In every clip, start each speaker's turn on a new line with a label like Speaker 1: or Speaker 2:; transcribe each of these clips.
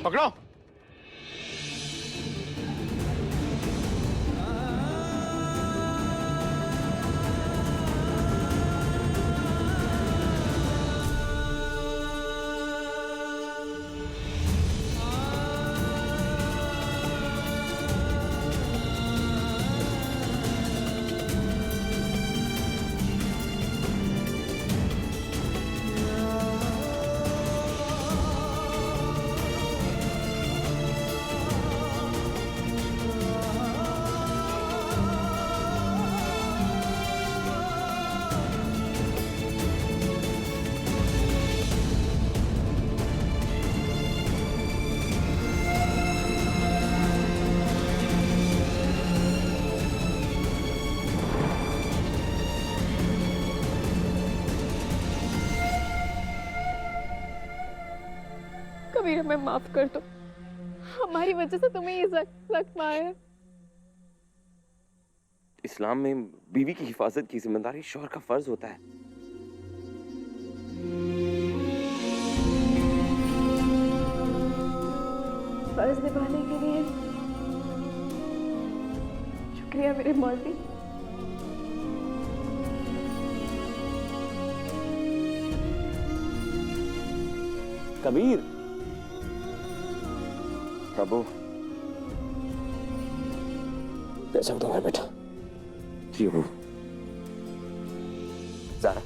Speaker 1: पकड़ो।
Speaker 2: कबीर, हमें माफ कर दो, हमारी वजह से तुम्हें ये जख्म आया है।
Speaker 3: इस्लाम में बीवी की हिफाजत की जिम्मेदारी शौहर का फर्ज होता है।
Speaker 2: फर्ज निभाने के लिए शुक्रिया मेरे मौलवी।
Speaker 3: कबीर, प्रभु कैसा हो तुम्हारा बेटा? जी हो। ज़ारा,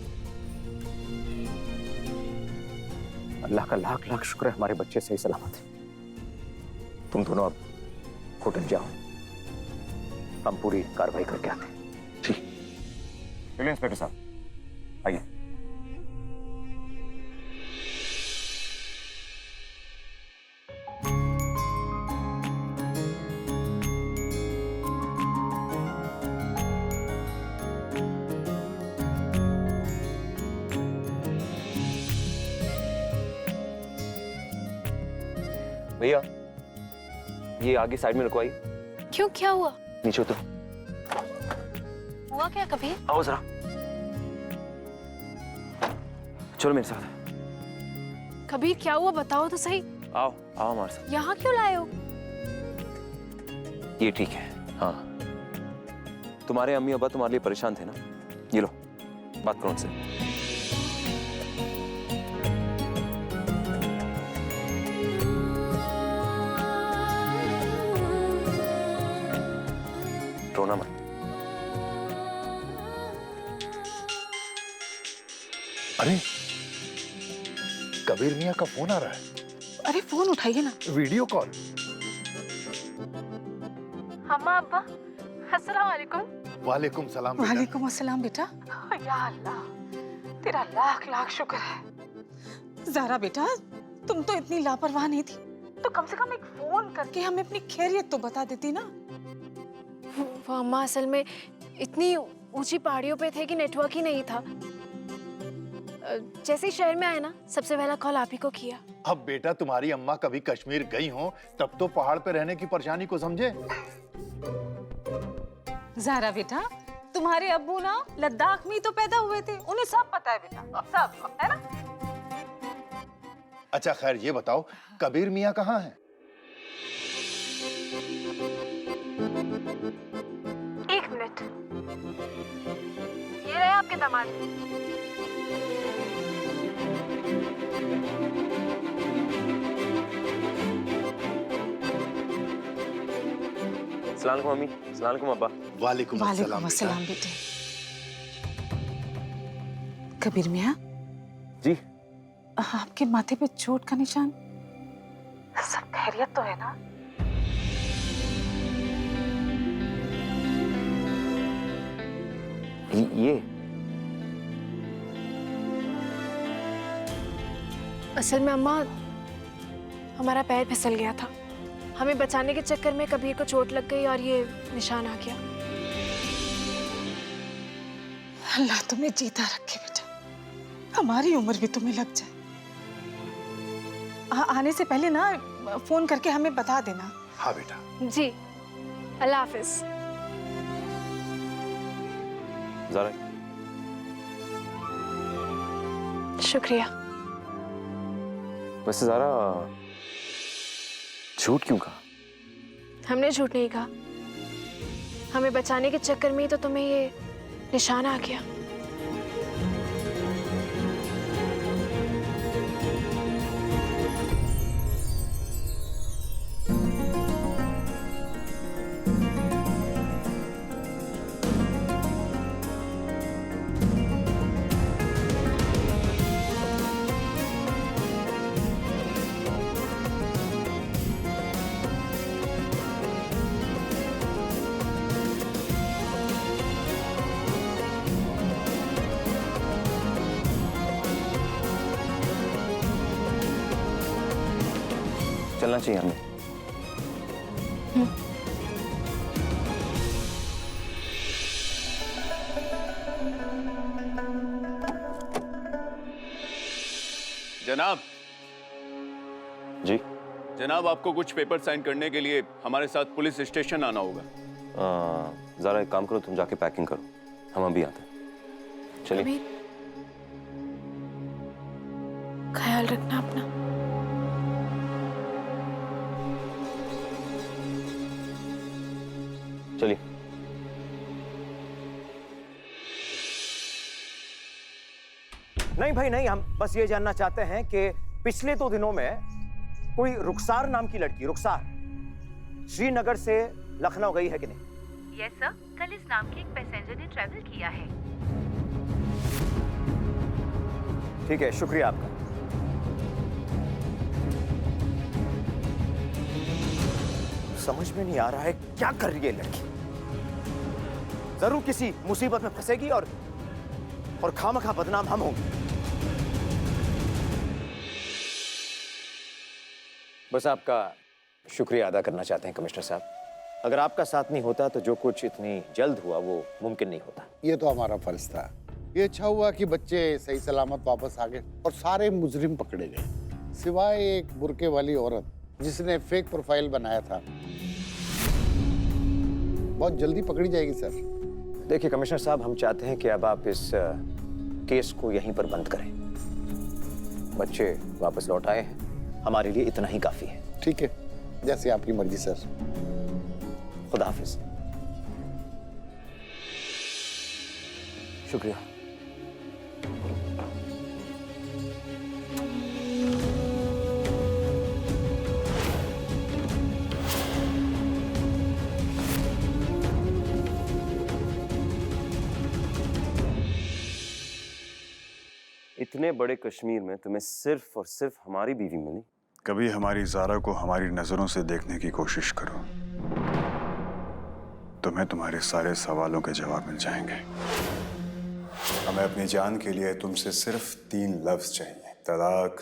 Speaker 3: अल्लाह का लाख लाख शुक्र है हमारे बच्चे सही सलामत है। तुम दोनों अब होटल जाओ, हम पूरी कार्रवाई करके आते हैं। जी। चलिए इंस्पेक्टर साहब, आइए। भैया, ये आगे साइड में रखवाइए।
Speaker 2: क्यों, क्या हुआ?
Speaker 3: नीचे उतरो।
Speaker 2: हुआ क्या कबीर?
Speaker 3: आओ जरा, चलो मेरे साथ।
Speaker 2: कबीर क्या हुआ, बताओ तो सही।
Speaker 3: आओ आओ हमारे साथ।
Speaker 2: यहाँ क्यों लाए हो?
Speaker 3: ये ठीक है। हाँ, तुम्हारे अम्मी अब्बा तुम्हारे लिए परेशान थे ना, ये लो, बात करो उनसे। रोना मत।
Speaker 1: अरे कबीर मियाँ का फोन आ रहा है।
Speaker 4: अरे फोन उठाइए ना।
Speaker 1: Video call.
Speaker 2: अम्मा अब्बा, अस्सलाम वालेकुम।
Speaker 1: वालेकुम सलाम बेटा।
Speaker 4: वालेकुम अस्सलाम बेटा। या अल्लाह, तेरा लाख लाख शुक्र है। ज़ारा बेटा, तुम तो इतनी लापरवाह नहीं थी, तो कम से कम एक फोन करके हमें अपनी खैरियत तो बता देती ना।
Speaker 2: वो अम्मा असल में इतनी ऊंची पहाड़ियों पे थे कि नेटवर्क ही नहीं था। जैसे ही शहर में आए ना, सबसे पहला कॉल आप ही को किया।
Speaker 1: अब बेटा तुम्हारी अम्मा कभी कश्मीर गई हो तब तो पहाड़ पे रहने की परेशानी को समझे।
Speaker 4: ज़ारा बेटा, तुम्हारे अब्बू ना लद्दाख में ही तो पैदा हुए थे, उन्हें सब पता है बेटा, सब है ना।
Speaker 1: अच्छा खैर ये बताओ, कबीर मियाँ कहाँ हैं?
Speaker 2: एक मिनट, ये रहे आपके दामाद।
Speaker 3: अस्सलाम वालेकुम अम्मी, अस्सलाम वालेकुम अब्बा।
Speaker 1: वालेकुम
Speaker 4: वालेकुम अस्सलाम बेटे। कबीर मियाँ
Speaker 3: जी।
Speaker 4: आपके माथे पे चोट का निशान, सब खैरियत तो है ना?
Speaker 3: ये
Speaker 2: असल में अम्मा, हमारा पैर फिसल गया था, हमें बचाने के चक्कर में कबीर को चोट लग गई और ये निशान आ गया।
Speaker 4: अल्लाह तुम्हें जीता रखे बेटा, हमारी उम्र भी तुम्हें लग जाए। आने से पहले ना फोन करके हमें बता देना।
Speaker 1: हाँ बेटा।
Speaker 2: जी, अल्लाह हाफिज।
Speaker 3: ज़ारा,
Speaker 2: शुक्रिया।
Speaker 3: वैसे ज़ारा, झूठ क्यों कहा?
Speaker 2: हमने झूठ नहीं कहा। हमें बचाने के चक्कर में ही तो तुम्हें ये निशान आ गया।
Speaker 3: चलना चाहिए हमें।
Speaker 5: जनाब,
Speaker 3: जी
Speaker 5: जनाब आपको कुछ पेपर साइन करने के लिए हमारे साथ पुलिस स्टेशन आना होगा।
Speaker 3: जरा एक काम करो, तुम जाके पैकिंग करो, हम अभी आते हैं। चलिए।
Speaker 2: अभी ख्याल रखना अपना।
Speaker 3: चलिए।
Speaker 6: नहीं भाई नहीं, हम बस ये जानना चाहते हैं कि पिछले 2 दिनों में कोई रुखसार नाम की लड़की, रुखसार, श्रीनगर से लखनऊ गई है कि नहीं?
Speaker 7: यस सर, कल इस नाम के एक पैसेंजर ने ट्रैवल किया है।
Speaker 6: ठीक है, शुक्रिया आपका। समझ में नहीं आ रहा है क्या कर रही है लड़की। जरूर किसी मुसीबत में फंसेगी और खामखा बदनाम हम होंगे। बस आपका शुक्रिया अदा करना चाहते हैं कमिश्नर साहब। अगर आपका साथ नहीं होता तो जो कुछ इतनी जल्द हुआ वो मुमकिन नहीं होता।
Speaker 8: ये तो हमारा फर्ज था। ये अच्छा हुआ कि बच्चे सही सलामत वापस आ गए और सारे मुजरिम पकड़े गए, सिवाय एक बुर्के वाली औरत जिसने फेक प्रोफाइल बनाया था। बहुत जल्दी पकड़ी जाएगी सर।
Speaker 6: देखिए कमिश्नर साहब, हम चाहते हैं कि अब आप इस केस को यहीं पर बंद करें। बच्चे वापस लौट आए हैं, हमारे लिए इतना ही काफी है।
Speaker 8: ठीक है, जैसे आपकी मर्जी सर।
Speaker 6: खुदा हाफिज। शुक्रिया।
Speaker 3: इतने बड़े कश्मीर में तुम्हें सिर्फ और सिर्फ हमारी बीवी मिली।
Speaker 9: कभी हमारी ज़ारा को हमारी नजरों से देखने की कोशिश करो, तुम्हें तुम्हारे सारे सवालों के जवाब मिल जाएंगे। हमें अपनी जान के लिए तुमसे सिर्फ 3 लफ्ज चाहिए: तलाक,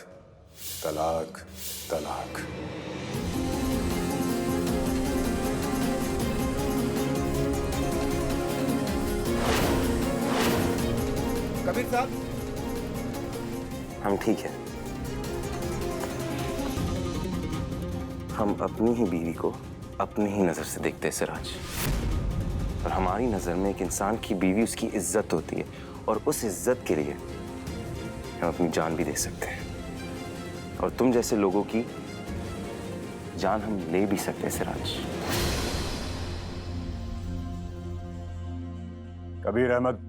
Speaker 9: तलाक, तलाक।
Speaker 6: कबीर साहब,
Speaker 3: हम ठीक है। हम अपनी ही बीवी को अपनी ही नजर से देखते हैं सिराज। और हमारी नजर में एक इंसान की बीवी उसकी इज्जत होती है, और उस इज्जत के लिए हम अपनी जान भी दे सकते हैं। और तुम जैसे लोगों की जान हम ले भी सकते हैं सिराज।
Speaker 9: कबीर अहमद,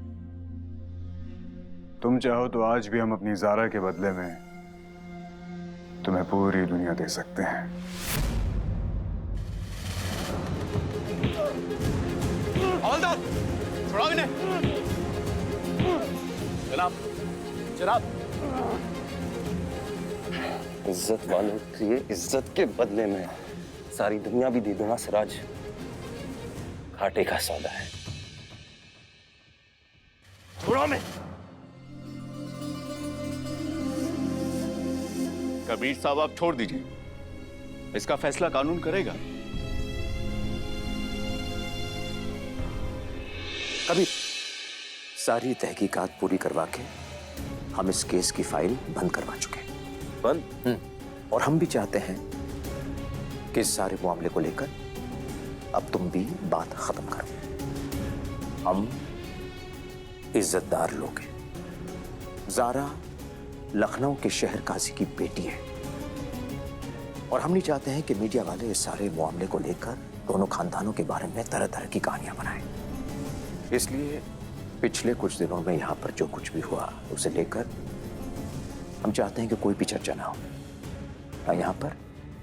Speaker 9: तुम चाहो तो आज भी हम अपनी ज़ारा के बदले में तुम्हें पूरी दुनिया दे सकते हैं।
Speaker 5: हवलदार, छुड़ाओ इन्हें। जनाब, जनाब।
Speaker 3: इज्जत वालों की इज्जत के बदले में सारी दुनिया भी दे दूंगा सिराज। घाटे का सौदा है।
Speaker 5: छुड़ाओ मैं। कबीर साहब, आप छोड़ दीजिए, इसका फैसला कानून करेगा।
Speaker 6: कबीर, सारी तहकीकात पूरी करवा के हम इस केस की फाइल बंद करवा चुके हैं।
Speaker 3: बंद?
Speaker 6: और हम भी चाहते हैं कि इस सारे मामले को लेकर अब तुम भी बात खत्म करो। हम इज्जतदार लोग हैं। ज़ारा लखनऊ के शहर काजी की बेटी है
Speaker 3: और हम नहीं चाहते हैं कि मीडिया वाले इस सारे मामले को लेकर दोनों खानदानों के बारे में तरह तरह की कहानियां बनाएं। इसलिए पिछले कुछ दिनों में यहाँ पर जो कुछ भी हुआ उसे लेकर हम चाहते हैं कि कोई भी चर्चा ना हो, ना यहाँ पर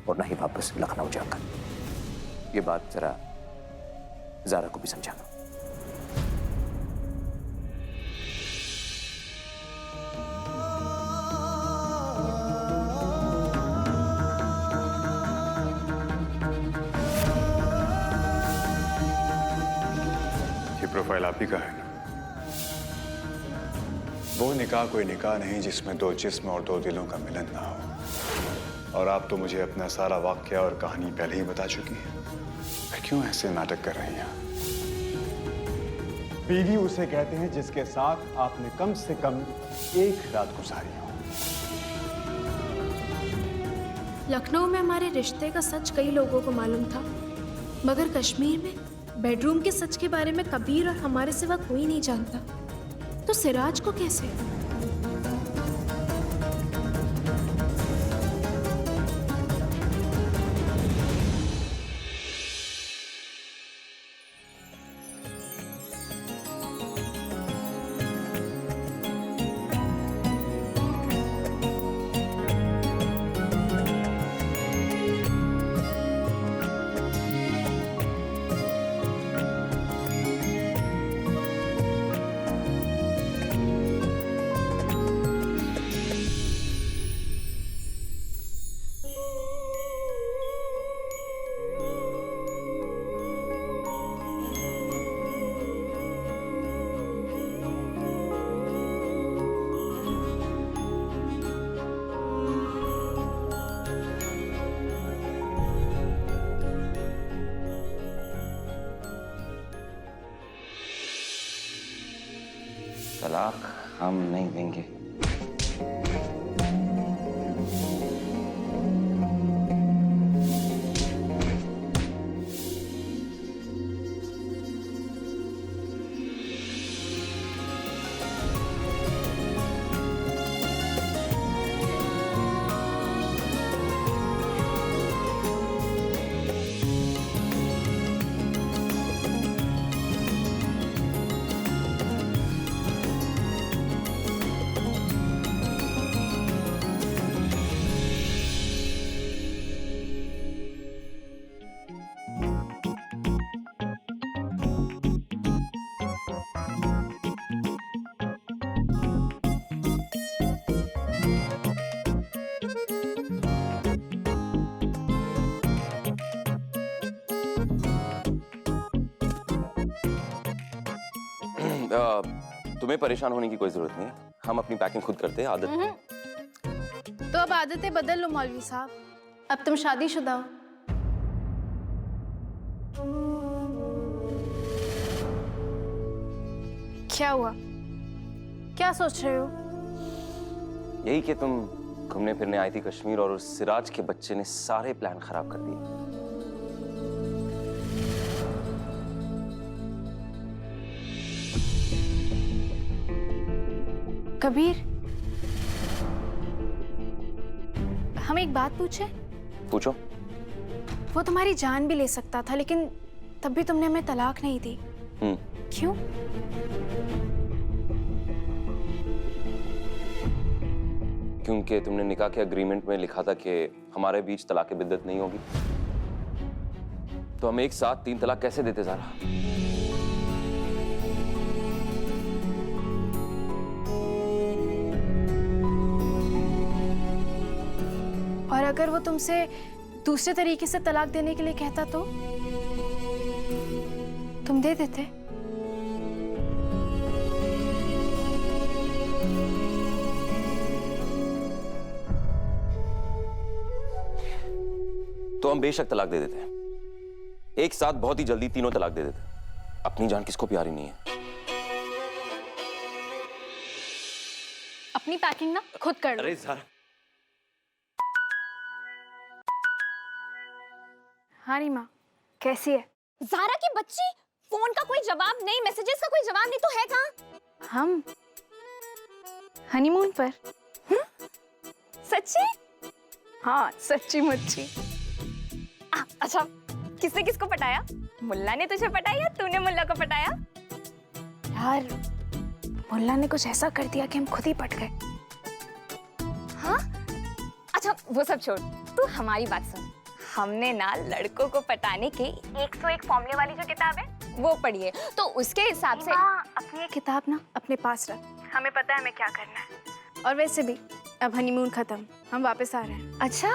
Speaker 3: और ना ही वापस लखनऊ जाकर। ये बात जरा ज़ारा को भी समझाना।
Speaker 9: ये प्रोफाइल आप ही का है ना? वो निकाह कोई निकाह नहीं जिसमें दो जिस्म और दो दिलों का मिलन ना हो। और आप तो मुझे अपना सारा वाकया और कहानी पहले ही बता चुकी हैं। फिर क्यों ऐसे नाटक कर रही हैं?
Speaker 10: बीवी उसे कहते हैं जिसके साथ आपने कम से कम एक रात गुजारी हो।
Speaker 2: लखनऊ में हमारे रिश्ते का सच कई लोगों को मालूम था, मगर कश्मीर में बेडरूम के सच के बारे में कबीर और हमारे सिवा कोई नहीं जानता। तो सिराज को कैसे?
Speaker 3: तलाक हम नहीं देंगे।
Speaker 11: तुम्हें परेशान होने की कोई जरूरत नहीं है, हम अपनी पैकिंग खुद करते हैं। आदत
Speaker 2: तो अब आदतें बदल लो मौलवी साहब, अब तुम शादीशुदा हो। क्या हुआ? क्या सोच रहे हो?
Speaker 11: यही कि तुम घूमने फिरने आई थी कश्मीर और उस सिराज के बच्चे ने सारे प्लान खराब कर दिए।
Speaker 2: कबीर, हम एक बात पूछे?
Speaker 11: पूछो।
Speaker 2: वो तुम्हारी जान भी ले सकता था, लेकिन तब भी तुमने हमें तलाक नहीं दी। क्यों?
Speaker 11: क्योंकि तुमने निकाह के एग्रीमेंट में लिखा था कि हमारे बीच तलाक बिद्दत नहीं होगी। तो हम एक साथ 3 तलाक कैसे देते ज़ारा?
Speaker 2: और अगर वो तुमसे दूसरे तरीके से तलाक देने के लिए कहता तो तुम दे देते?
Speaker 11: तो हम बेशक तलाक दे देते हैं, एक साथ बहुत ही जल्दी 3 तलाक दे देते। अपनी जान किसको प्यारी नहीं है?
Speaker 2: अपनी पैकिंग ना खुद कर लो।
Speaker 11: अरे ज़ारा।
Speaker 2: हाँ रीमा, कैसी है?
Speaker 12: ज़ारा की बच्ची, फोन का कोई जवाब नहीं, मैसेजेस का कोई जवाब नहीं, तो है कहाँ?
Speaker 2: हम हनीमून पर।
Speaker 12: सच्ची? हाँ सच्ची मुच्ची। अच्छा किसने किसको पटाया? मुल्ला ने तुझे पटाया या तूने मुल्ला को पटाया? यार मुल्ला ने कुछ ऐसा कर दिया कि हम खुद ही पट गए। हाँ अच्छा वो सब छोड़, तू हमारी बात सुन। हमने ना लड़कों को पटाने के 101 फॉर्मूले वाली जो किताब है वो पढ़ी है, तो उसके हिसाब से अपनी ये किताब ना अपने पास रख। हमें पता है हमें क्या करना है। और वैसे भी अब हनीमून खत्म, हम वापस आ रहे हैं। अच्छा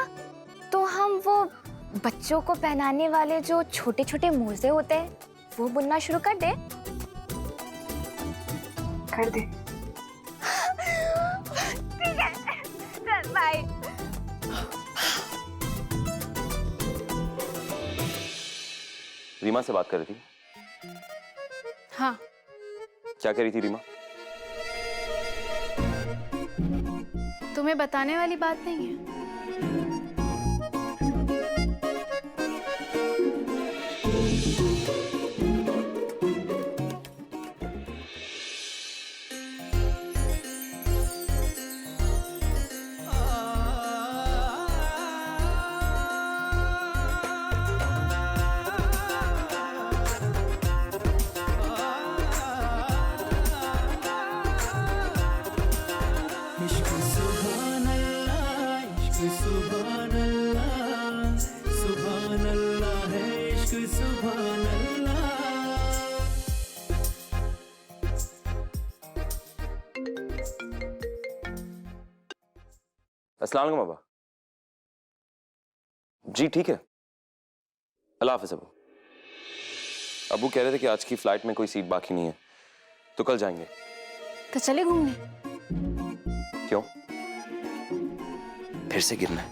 Speaker 12: तो हम वो बच्चों को पहनाने वाले जो छोटे छोटे मोजे होते हैं वो बुनना शुरू कर दे। कर दे। ठीक है चल बाय।
Speaker 11: रीमा से बात कर रही थी?
Speaker 2: हाँ।
Speaker 11: क्या कह रही थी रीमा?
Speaker 2: तुम्हें बताने वाली बात नहीं है।
Speaker 11: अस्सलाम वालेकुम बाबा। जी ठीक है, अल्लाह हाफिज़ अबू। अबू कह रहे थे कि आज की फ्लाइट में कोई सीट बाकी नहीं है, तो कल जाएंगे।
Speaker 2: तो चले घूमने।
Speaker 11: क्यों? फिर से गिरना है?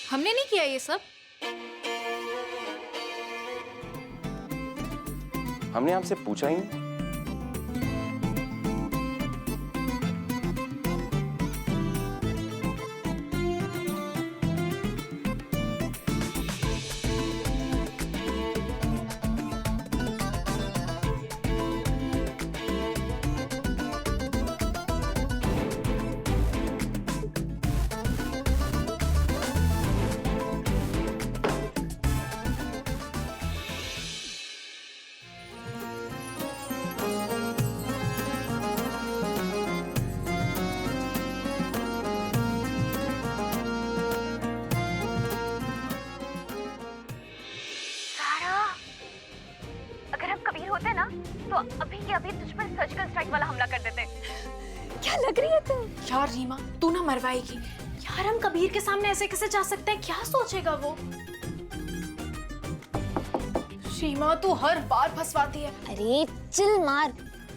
Speaker 2: हमने नहीं किया ये सब।
Speaker 11: हमने आपसे पूछा ही नहीं।
Speaker 12: होते ना तो अभी के अभी तुझ पर सर्जिकल स्ट्राइक वाला हमला कर देते। क्या लग रही है तू?
Speaker 2: यार रीमा तू ना मरवाएगी यार, हम कबीर के सामने ऐसे कैसे जा सकते हैं? क्या सोचेगा वो? रीमा तू हर बार फंसवाती है।
Speaker 12: अरे चिल मार,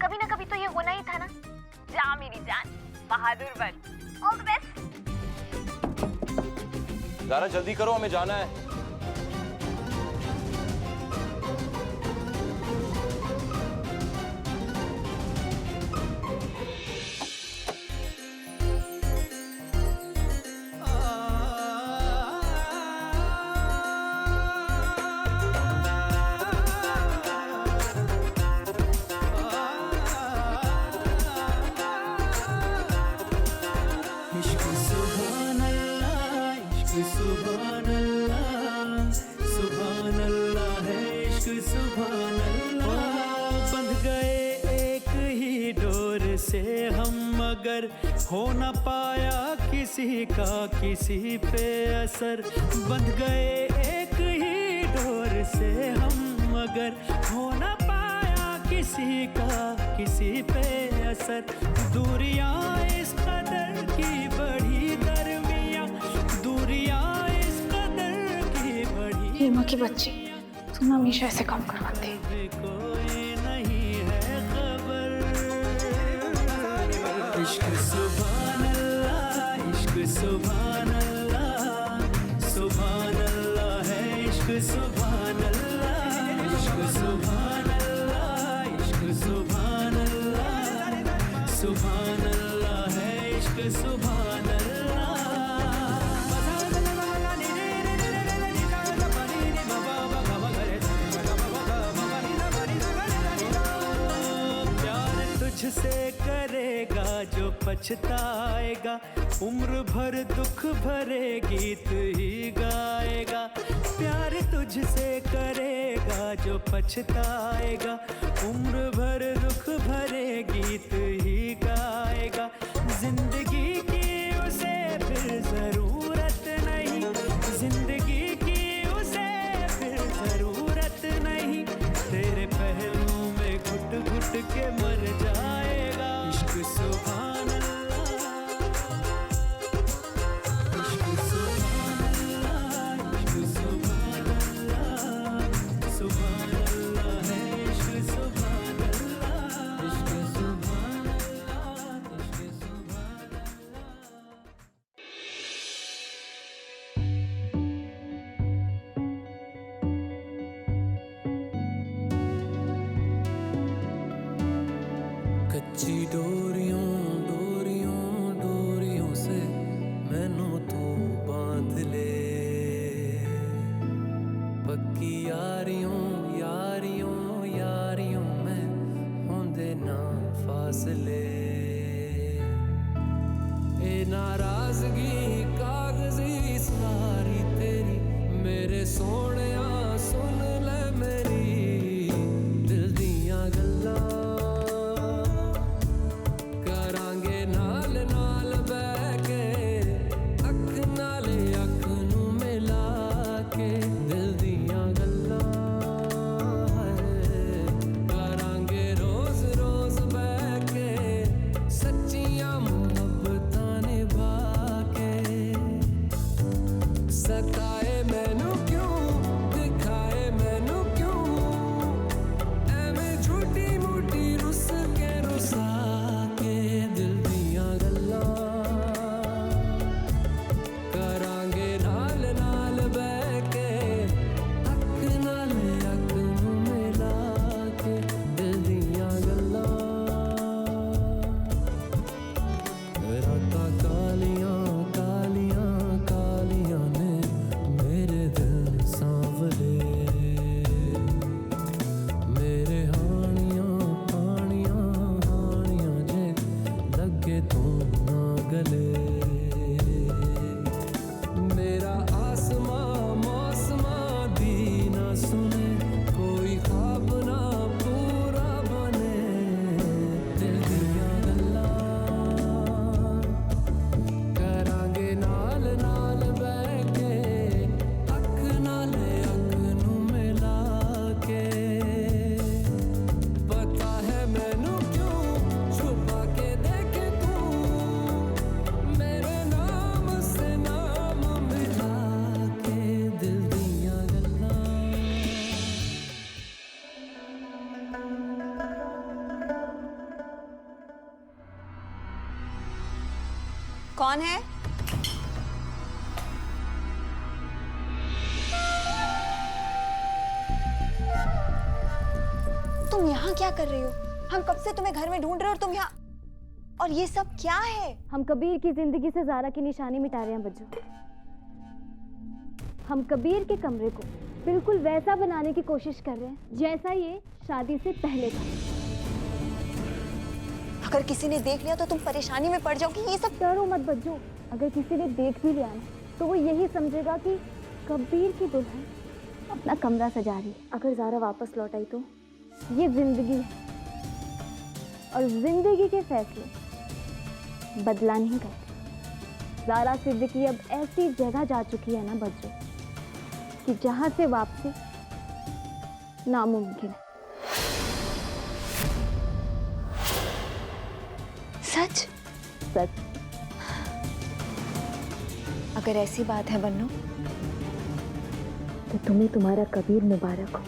Speaker 12: कभी ना कभी तो ये होना ही था ना। जा मेरी जान, बहादुर बन। All the best.
Speaker 11: ज़ारा जल्दी करो, हमें जाना है।
Speaker 13: मगर हो न पाया किसी का किसी पे असर, बंध गए एक ही डोर से हम, मगर हो न पाया किसी का किसी पे असर। दूरियां इस कदर की बढ़ी दरमियां, दूरियां इस कदर की बढ़ी।
Speaker 2: रीमा की बच्ची तुम हमेशा ऐसे काम करवाती।
Speaker 13: इश्क सुभान अल्लाह, इश्क सुभान अल्लाह, सुभान सुभान अल्लाह है इश्क सुभान तुझसे करेगा जो पछताएगा, उम्र भर दुख भरे गीत ही गाएगा। प्यार तुझसे करेगा जो पछताएगा, उम्र भर दुख भरे गीत ही गाएगा। जिंदगी की उसे फिर जरूरत नहीं, जिंदगी की उसे फिर जरूरत नहीं। तेरे पहलू में घुट घुट के मर जाएगा। इश्क सुभान अल्लाह, इश्क सुभान अल्लाह, इश्क सुभान अल्लाह, सुभान अल्लाह है इश्क सुभान अल्लाह, इश्क सुभान अल्लाह, इश्क सुभान कच्ची डोरियों डोरियों डोरियों से मैनू तू बांध ले, पक्की यारियों यारियों यारियों में होंदे ना फासले। ए नाराजगी कागजी सारी तेरी, मेरे सोहणिया सुन ले मेरी दिल दियां गल्लां। करांगे नाल नाल बह के, अख नाले अख नू मिला के दिल दियां गल्लां। करांगे रोज रोज बह के, सच्चियां मुहब्बतां निभा के। सताए मैनू क्यों, दिखाए मैनू क्यों, एवें झूठी मूठी रुस के रुसा के दिल दियां गल्लां। करांगे नाल नाल बह के, अख नाल अख नू मिला के दिल दियां गल्लां। रातां कालियां कालियां कालियां ने मेरे दिल सांवले, मेरे हानियां हानियां हानियां जे लगे तो ना गले। मेरा आसमां मौसमां दी ना सुने, कोई ख्वाब ना पूरा बने दिल दियां गल्लां। करांगे नाल नाल बह के, अख नाले अख नू मिला के। पता है मैनू क्यों छुपा के देखे तू, मेरे नाम से नाम मिला के दिल दियां गल्लां।
Speaker 12: कौन है? तुम यहाँ क्या कर रही हो? हम कब से तुम्हें घर में ढूंढ रहे हो और तुम यहाँ, और ये सब क्या है?
Speaker 14: हम कबीर की जिंदगी से ज़ारा की निशानी मिटा रहे हैं बज्जू। हम कबीर के कमरे को बिल्कुल वैसा बनाने की कोशिश कर रहे हैं जैसा ये शादी से पहले था।
Speaker 12: अगर किसी ने देख लिया तो तुम परेशानी में पड़ जाओगी। ये सब
Speaker 14: डरो मत बज्जू, अगर किसी ने देख भी लिया ना तो वो यही समझेगा कि कबीर की दुल्हन अपना कमरा सजा रही है। अगर ज़ारा वापस लौट आई तो ये जिंदगी है और जिंदगी के फैसले बदला नहीं करते। ज़ारा सिद्दीकी अब ऐसी जगह जा चुकी है ना बज्जू कि जहां से वापसी नामुमकिन है।
Speaker 12: सच?
Speaker 14: सच।
Speaker 12: अगर ऐसी बात है बन्नू
Speaker 14: तो तुम्हें तुम्हारा कबीर मुबारक हो।